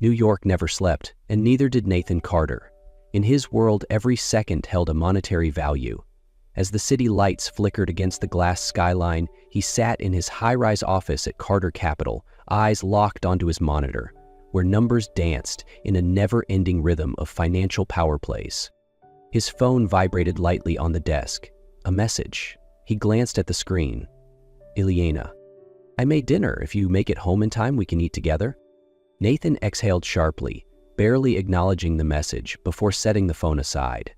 New York never slept, and neither did Nathan Carter. In his world, every second held a monetary value. As the city lights flickered against the glass skyline, he sat in his high-rise office at Carter Capital, eyes locked onto his monitor, where numbers danced in a never-ending rhythm of financial power plays. His phone vibrated lightly on the desk. A message. He glanced at the screen. Ileana. I made dinner. If you make it home in time, we can eat together. Nathan exhaled sharply, barely acknowledging the message before setting the phone aside.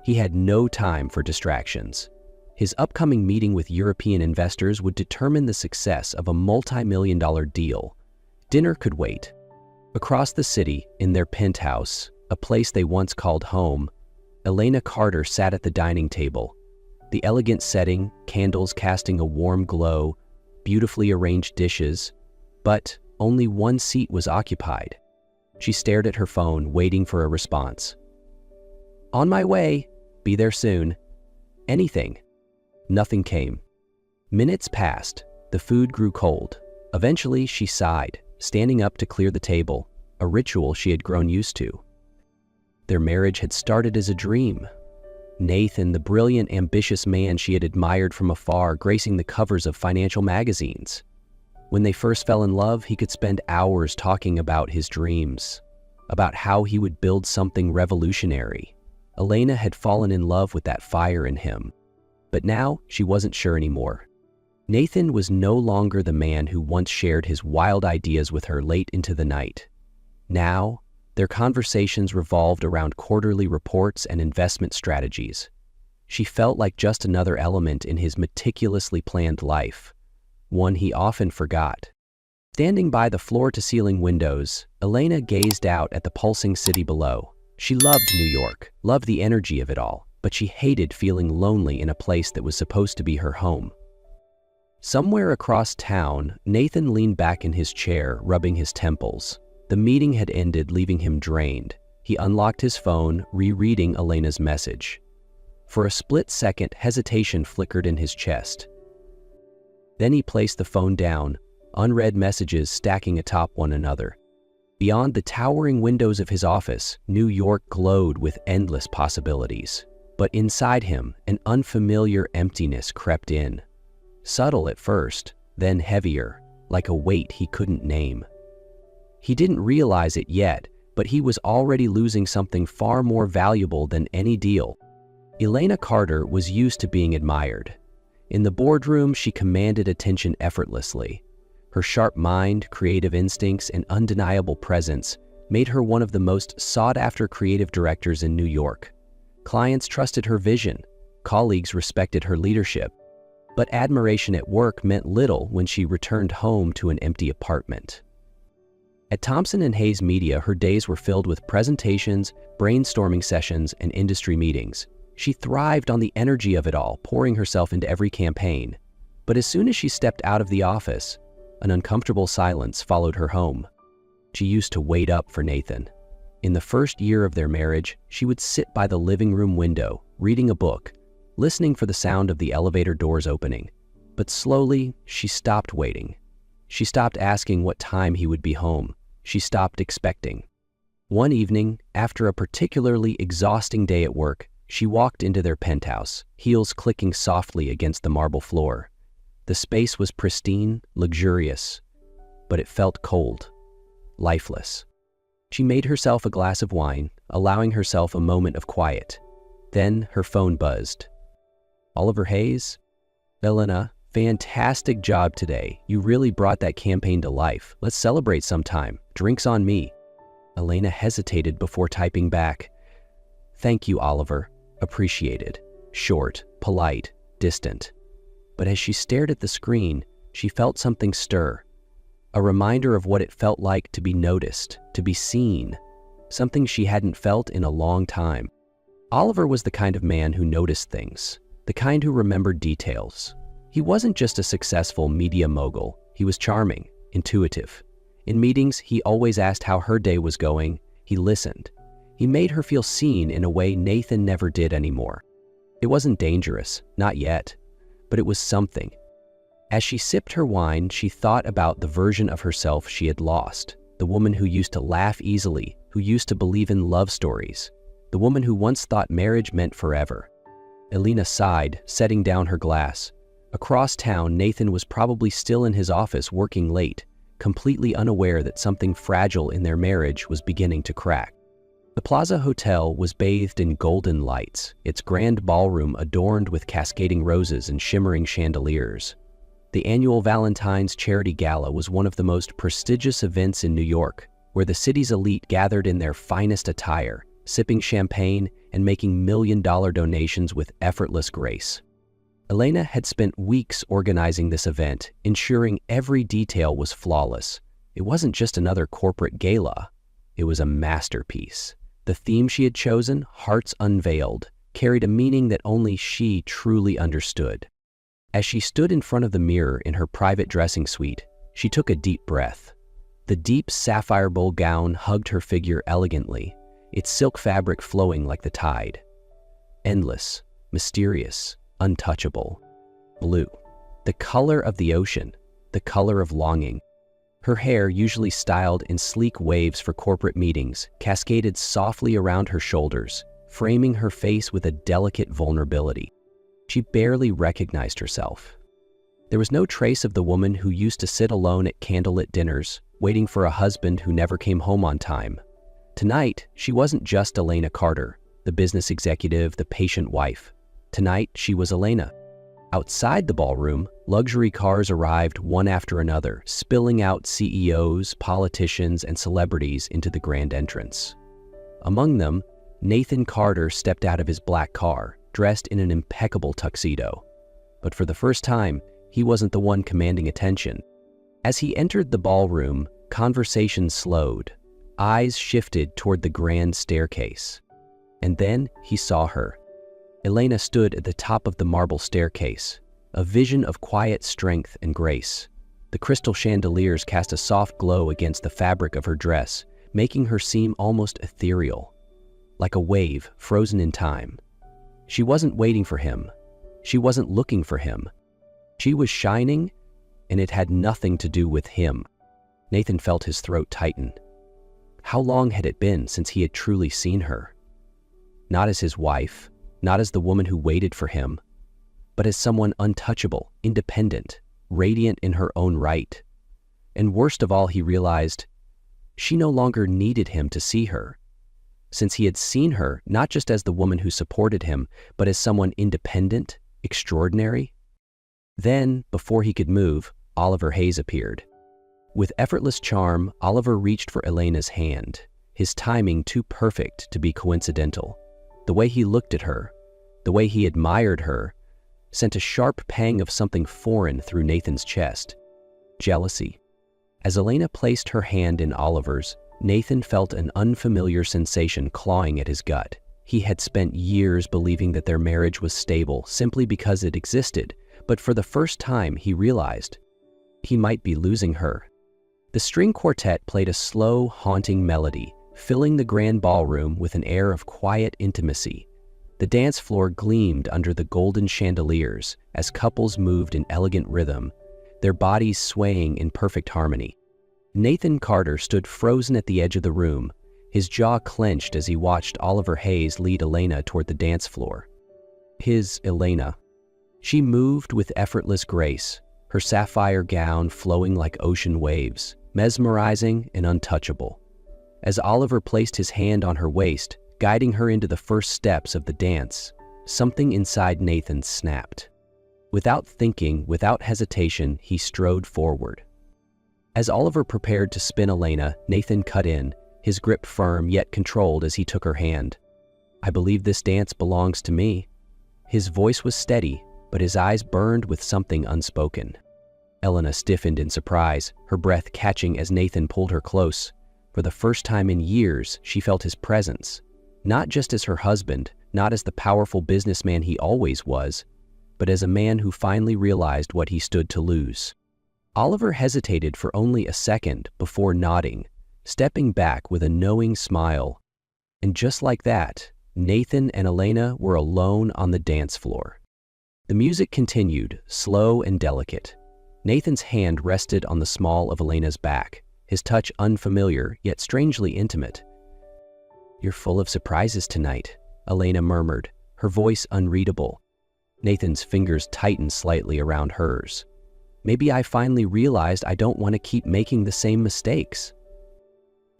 He had no time for distractions. His upcoming meeting with European investors would determine the success of a multi-million-dollar deal. Dinner could wait. Across the city, in their penthouse, a place they once called home, Ileana Carter sat at the dining table. The elegant setting, candles casting a warm glow, beautifully arranged dishes, but only one seat was occupied. She stared at her phone, waiting for a response. On my way. Be there soon. Anything. Nothing came. Minutes passed. The food grew cold. Eventually, she sighed, standing up to clear the table, a ritual she had grown used to. Their marriage had started as a dream. Nathan, the brilliant, ambitious man she had admired from afar, gracing the covers of financial magazines. When they first fell in love, he could spend hours talking about his dreams, about how he would build something revolutionary. Ileana had fallen in love with that fire in him, but now she wasn't sure anymore. Nathan was no longer the man who once shared his wild ideas with her late into the night. Now, their conversations revolved around quarterly reports and investment strategies. She felt like just another element in his meticulously planned life, one he often forgot. Standing by the floor-to-ceiling windows, Ileana gazed out at the pulsing city below. She loved New York, loved the energy of it all, but she hated feeling lonely in a place that was supposed to be her home. Somewhere across town, Nathan leaned back in his chair, rubbing his temples. The meeting had ended, leaving him drained. He unlocked his phone, rereading Ileana's message. For a split second, hesitation flickered in his chest. Then he placed the phone down, unread messages stacking atop one another. Beyond the towering windows of his office, New York glowed with endless possibilities. But inside him, an unfamiliar emptiness crept in. Subtle at first, then heavier, like a weight he couldn't name. He didn't realize it yet, but he was already losing something far more valuable than any deal. Ileana Carter was used to being admired. In the boardroom, she commanded attention effortlessly. Her sharp mind, creative instincts, and undeniable presence made her one of the most sought-after creative directors in New York. Clients trusted her vision, colleagues respected her leadership, but admiration at work meant little when she returned home to an empty apartment. At Thompson & Hayes Media, her days were filled with presentations, brainstorming sessions, and industry meetings. She thrived on the energy of it all, pouring herself into every campaign. But as soon as she stepped out of the office, an uncomfortable silence followed her home. She used to wait up for Nathan. In the first year of their marriage, she would sit by the living room window, reading a book, listening for the sound of the elevator doors opening. But slowly, she stopped waiting. She stopped asking what time he would be home. She stopped expecting. One evening, after a particularly exhausting day at work, she walked into their penthouse, heels clicking softly against the marble floor. The space was pristine, luxurious, but it felt cold, lifeless. She made herself a glass of wine, allowing herself a moment of quiet. Then her phone buzzed. Oliver Hayes? Ileana, fantastic job today. You really brought that campaign to life. Let's celebrate sometime. Drinks on me. Ileana hesitated before typing back. Thank you, Oliver. Appreciated. Short, polite, distant. But as she stared at the screen, she felt something stir. A reminder of what it felt like to be noticed, to be seen. Something she hadn't felt in a long time. Oliver was the kind of man who noticed things, the kind who remembered details. He wasn't just a successful media mogul. He was charming, intuitive. In meetings, he always asked how her day was going. He listened. He made her feel seen in a way Nathan never did anymore. It wasn't dangerous, not yet, but it was something. As she sipped her wine, she thought about the version of herself she had lost, the the woman who used to laugh easily, who used to believe in love stories, the woman who once thought marriage meant forever. Elena sighed, setting down her glass. Across town, Nathan was probably still in his office working late, completely unaware that something fragile in their marriage was beginning to crack. The Plaza Hotel was bathed in golden lights, its grand ballroom adorned with cascading roses and shimmering chandeliers. The annual Valentine's Charity Gala was one of the most prestigious events in New York, where the city's elite gathered in their finest attire, sipping champagne and making million-dollar donations with effortless grace. Elena had spent weeks organizing this event, ensuring every detail was flawless. It wasn't just another corporate gala. It was a masterpiece. The theme she had chosen, Hearts Unveiled, carried a meaning that only she truly understood. As she stood in front of the mirror in her private dressing suite, she took a deep breath. The deep sapphire bowl gown hugged her figure elegantly, its silk fabric flowing like the tide. Endless, mysterious, untouchable. Blue. The color of the ocean, the color of longing. Her hair, usually styled in sleek waves for corporate meetings, cascaded softly around her shoulders, framing her face with a delicate vulnerability. She barely recognized herself. There was no trace of the woman who used to sit alone at candlelit dinners, waiting for a husband who never came home on time. Tonight, she wasn't just Elena Carter, the business executive, the patient wife. Tonight, she was Elena. Outside the ballroom, luxury cars arrived one after another, spilling out CEOs, politicians, and celebrities into the grand entrance. Among them, Nathan Carter stepped out of his black car, dressed in an impeccable tuxedo. But for the first time, he wasn't the one commanding attention. As he entered the ballroom, conversation slowed. Eyes shifted toward the grand staircase. And then he saw her. Elena stood at the top of the marble staircase, a vision of quiet strength and grace. The crystal chandeliers cast a soft glow against the fabric of her dress, making her seem almost ethereal, like a wave frozen in time. She wasn't waiting for him. She wasn't looking for him. She was shining, and it had nothing to do with him. Nathan felt his throat tighten. How long had it been since he had truly seen her? Not as his wife, not as the woman who waited for him, but as someone untouchable, independent, radiant in her own right. And worst of all, he realized, she no longer needed him to see her, since he had seen her not just as the woman who supported him, but as someone independent, extraordinary. Then, before he could move, Oliver Hayes appeared. With effortless charm, Oliver reached for Elena's hand, his timing too perfect to be coincidental. The way he looked at her, the way he admired her, sent a sharp pang of something foreign through Nathan's chest. Jealousy. As Elena placed her hand in Oliver's, Nathan felt an unfamiliar sensation clawing at his gut. He had spent years believing that their marriage was stable simply because it existed, but for the first time he realized he might be losing her. The string quartet played a slow, haunting melody, filling the grand ballroom with an air of quiet intimacy. The dance floor gleamed under the golden chandeliers as couples moved in elegant rhythm, their bodies swaying in perfect harmony. Nathan Carter stood frozen at the edge of the room, his jaw clenched as he watched Oliver Hayes lead Elena toward the dance floor. His Elena. She moved with effortless grace, her sapphire gown flowing like ocean waves, mesmerizing and untouchable. As Oliver placed his hand on her waist, guiding her into the first steps of the dance, something inside Nathan snapped. Without thinking, without hesitation, he strode forward. As Oliver prepared to spin Elena, Nathan cut in, his grip firm yet controlled as he took her hand. "I believe this dance belongs to me." His voice was steady, but his eyes burned with something unspoken. Elena stiffened in surprise, her breath catching as Nathan pulled her close. For the first time in years, she felt his presence, not just as her husband, not as the powerful businessman he always was, but as a man who finally realized what he stood to lose. Oliver hesitated for only a second before nodding, stepping back with a knowing smile. And just like that, Nathan and Elena were alone on the dance floor. The music continued, slow and delicate. Nathan's hand rested on the small of Elena's back, his touch unfamiliar yet strangely intimate. "You're full of surprises tonight," Elena murmured, her voice unreadable. Nathan's fingers tightened slightly around hers. "Maybe I finally realized I don't want to keep making the same mistakes."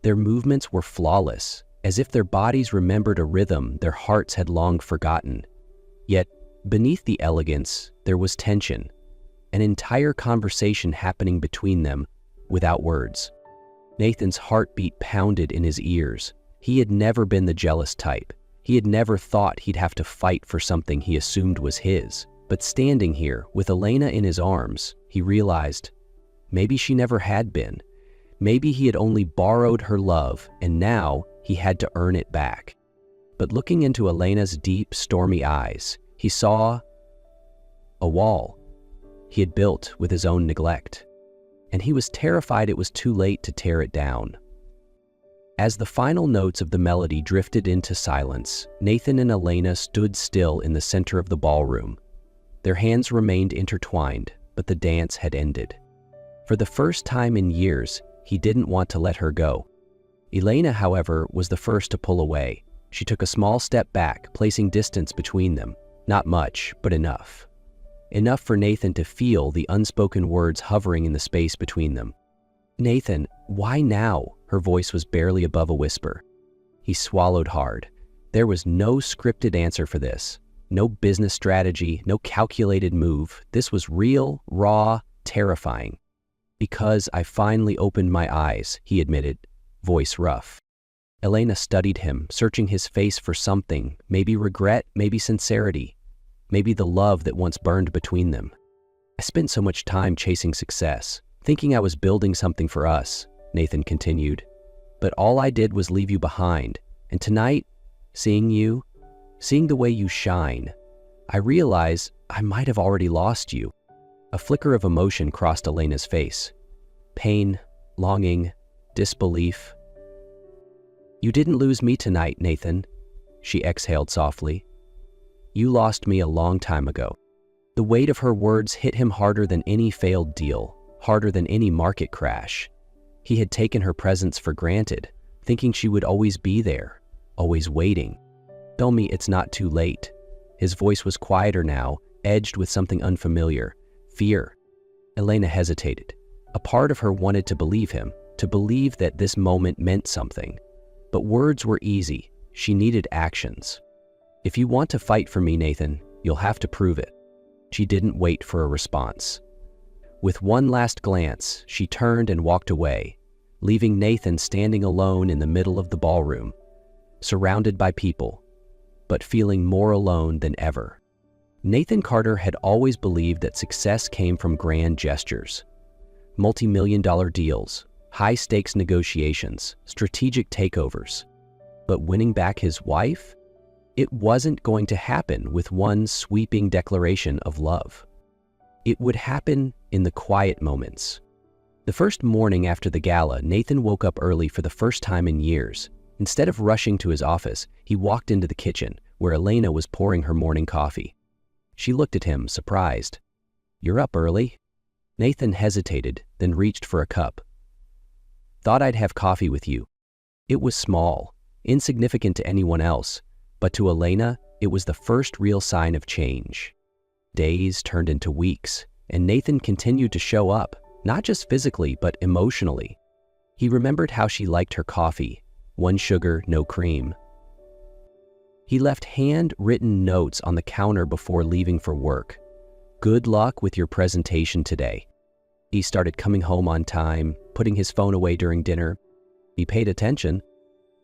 Their movements were flawless, as if their bodies remembered a rhythm their hearts had long forgotten. Yet, beneath the elegance, there was tension, an entire conversation happening between them without words. Nathan's heartbeat pounded in his ears. He had never been the jealous type. He had never thought he'd have to fight for something he assumed was his. But standing here, with Elena in his arms, he realized maybe she never had been. Maybe he had only borrowed her love, and now he had to earn it back. But looking into Elena's deep, stormy eyes, he saw a wall he had built with his own neglect, and he was terrified it was too late to tear it down. As the final notes of the melody drifted into silence, Nathan and Elena stood still in the center of the ballroom. Their hands remained intertwined, but the dance had ended. For the first time in years, he didn't want to let her go. Elena, however, was the first to pull away. She took a small step back, placing distance between them. Not much, but enough. Enough for Nathan to feel the unspoken words hovering in the space between them. "Nathan, why now?" Her voice was barely above a whisper. He swallowed hard. There was no scripted answer for this. No business strategy, no calculated move. This was real, raw, terrifying. "Because I finally opened my eyes," he admitted, voice rough. Elena studied him, searching his face for something, maybe regret, maybe sincerity, maybe the love that once burned between them. "I spent so much time chasing success, thinking I was building something for us," Nathan continued. "But all I did was leave you behind, and tonight, seeing the way you shine, I realize I might have already lost you." A flicker of emotion crossed Elena's face. Pain, longing, disbelief. "You didn't lose me tonight, Nathan," she exhaled softly. "You lost me a long time ago." The weight of her words hit him harder than any failed deal, harder than any market crash. He had taken her presence for granted, thinking she would always be there, always waiting. "Tell me it's not too late." His voice was quieter now, edged with something unfamiliar. Fear. Elena hesitated. A part of her wanted to believe him, to believe that this moment meant something. But words were easy. She needed actions. "If you want to fight for me, Nathan, you'll have to prove it." She didn't wait for a response. With one last glance, she turned and walked away, leaving Nathan standing alone in the middle of the ballroom, surrounded by people, but feeling more alone than ever. Nathan Carter had always believed that success came from grand gestures. Multi-million-dollar deals, high-stakes negotiations, strategic takeovers. But winning back his wife? It wasn't going to happen with one sweeping declaration of love. It would happen in the quiet moments. The first morning after the gala, Nathan woke up early for the first time in years. Instead of rushing to his office, he walked into the kitchen, where Elena was pouring her morning coffee. She looked at him, surprised. "You're up early?" Nathan hesitated, then reached for a cup. "Thought I'd have coffee with you." It was small, insignificant to anyone else, but to Elena, it was the first real sign of change. Days turned into weeks, and Nathan continued to show up, not just physically, but emotionally. He remembered how she liked her coffee, one sugar, no cream. He left hand-written notes on the counter before leaving for work. "Good luck with your presentation today." He started coming home on time, putting his phone away during dinner. He paid attention.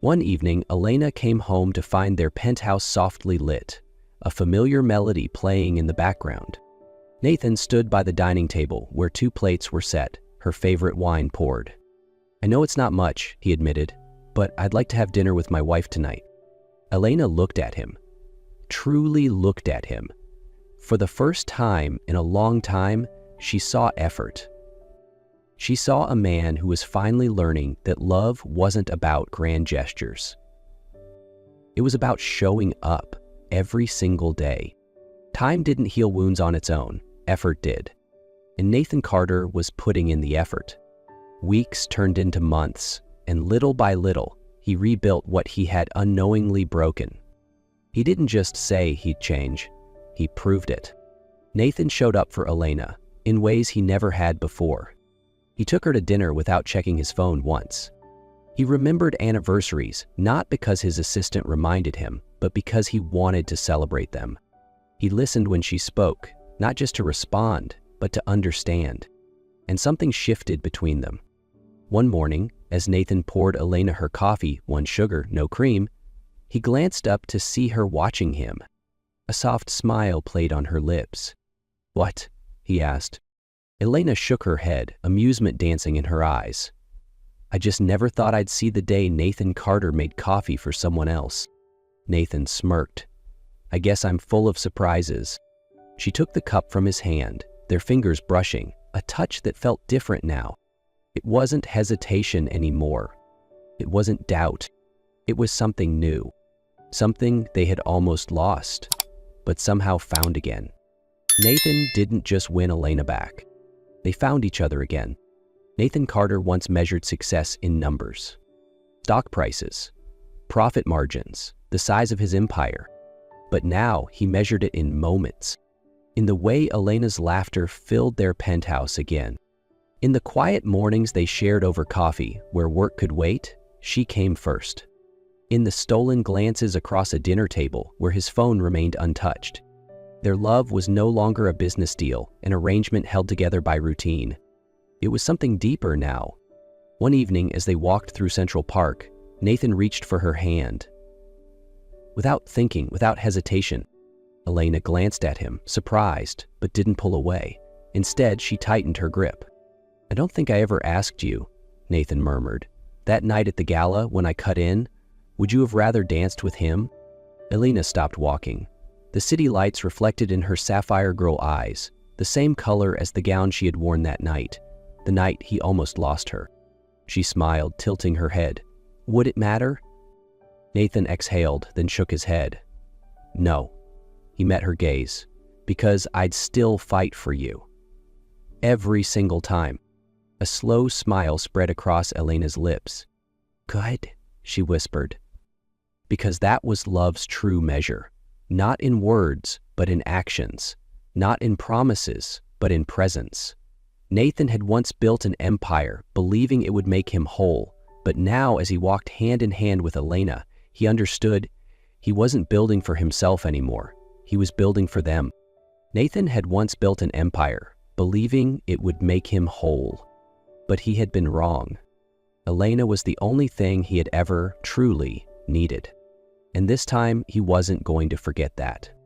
One evening, Elena came home to find their penthouse softly lit, a familiar melody playing in the background. Nathan stood by the dining table where 2 plates were set, her favorite wine poured. "I know it's not much," he admitted, "but I'd like to have dinner with my wife tonight." Elena looked at him, truly looked at him. For the first time in a long time, she saw effort. She saw a man who was finally learning that love wasn't about grand gestures. It was about showing up every single day. Time didn't heal wounds on its own, effort did. And Nathan Carter was putting in the effort. Weeks turned into months, and little by little, he rebuilt what he had unknowingly broken. He didn't just say he'd change, he proved it. Nathan showed up for Elena in ways he never had before. He took her to dinner without checking his phone once. He remembered anniversaries not because his assistant reminded him, but because he wanted to celebrate them. He listened when she spoke, not just to respond, but to understand. And something shifted between them. One morning, as Nathan poured Elena her coffee, 1 sugar, no cream, he glanced up to see her watching him. A soft smile played on her lips. "What?" he asked. Elena shook her head, amusement dancing in her eyes. "I just never thought I'd see the day Nathan Carter made coffee for someone else." Nathan smirked. "I guess I'm full of surprises." She took the cup from his hand, their fingers brushing, a touch that felt different now. It wasn't hesitation anymore. It wasn't doubt. It was something new. Something they had almost lost, but somehow found again. Nathan didn't just win Elena back. They found each other again. Nathan Carter once measured success in numbers. Stock prices, profit margins, the size of his empire. But now he measured it in moments. In the way Elena's laughter filled their penthouse again. In the quiet mornings they shared over coffee, where work could wait, she came first. In the stolen glances across a dinner table, where his phone remained untouched. Their love was no longer a business deal, an arrangement held together by routine. It was something deeper now. One evening, as they walked through Central Park, Nathan reached for her hand. Without thinking, without hesitation, Elena glanced at him, surprised, but didn't pull away. Instead, she tightened her grip. "I don't think I ever asked you," Nathan murmured. "That night at the gala, when I cut in, would you have rather danced with him?" Elena stopped walking. The city lights reflected in her sapphire girl eyes, the same color as the gown she had worn that night, the night he almost lost her. She smiled, tilting her head. "Would it matter?" Nathan exhaled, then shook his head. "No." He met her gaze. "Because I'd still fight for you. Every single time." A slow smile spread across Elena's lips. "Good," she whispered. Because that was love's true measure. Not in words, but in actions. Not in promises, but in presence. Nathan had once built an empire, believing it would make him whole. But now, as he walked hand in hand with Elena, he understood he wasn't building for himself anymore. He was building for them. Nathan had once built an empire, believing it would make him whole. But he had been wrong. Elena was the only thing he had ever truly needed. And this time, he wasn't going to forget that.